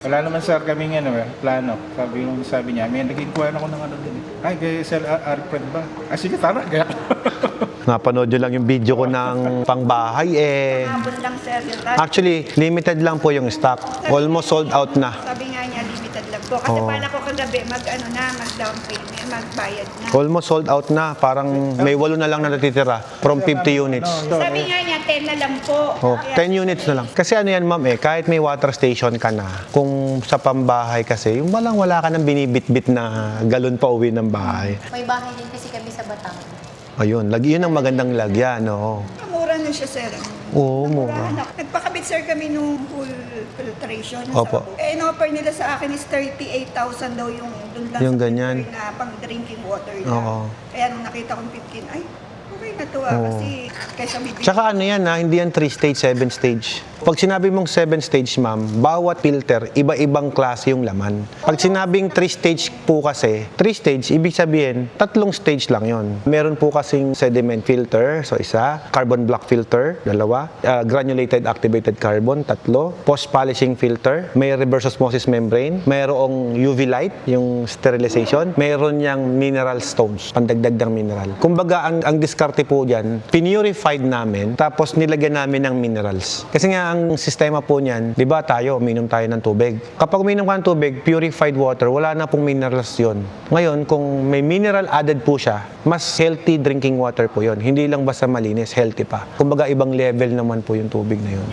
Wala naman sir kaming plano. Sabi niya, may nag-inquire ako ng ano din. Ay, kay Sir Alfred ba? Ah, sige, tara. Kaya Napanood nyo lang yung video ko ng pangbahay Habol lang sir. Actually, limited lang po yung stock. Almost sold out na. Sabi nga niya, limited lang po. Kasi pala ko kagabi, mag-down payment, magbayad na. Almost sold out na. Parang may 8 na lang na natitira from 50 units. Sabi nga niya, 10 na lang po. Oh, 10 units na lang. Kasi ano yan ma'am kahit may water station ka na, kung sa pambahay kasi, yung wala ka nang binibitbit na galon pa uwi ng bahay. May bahay din kasi kami sa Batangas. Ayun, yun ang magandang lagyan, no? Mura na siya sir. Oo, mura. Nagpakabit sir kami nung full filtration. Opo. In-offer nila sa akin is 38,000 daw yung doon lang Yung sa ganyan. filter na pang drinking water na. Oo. Kaya nung nakita kong 15, ay, okay na to kasi kaysa bibig. Tsaka ano yan hindi yan 3-stage, 7-stage. Pag sinabi mong 7-stage ma'am, bawat filter, iba-ibang klase yung laman. Pag sinabing 3-stage po kasi, 3-stage, ibig sabihin, 3 stage lang yon. Meron po kasing sediment filter, so isa, carbon black filter, 2, granulated activated carbon, 3, post-polishing filter, may reverse osmosis membrane, mayroong UV light, yung sterilization, mayroon niyang mineral stones, pandagdag ng mineral. Kumbaga, ang diskarte po dyan, pinurified namin, tapos nilagyan namin ng minerals. Kasi nga, ang sistema po niyan, di ba tayo, uminom tayo ng tubig. Kapag uminom ka ng tubig, purified water, wala na pong minerals yun. Ngayon, kung may mineral added po siya, mas healthy drinking water po yun. Hindi lang basta malinis, healthy pa. Kumbaga, ibang level naman po yung tubig na yun.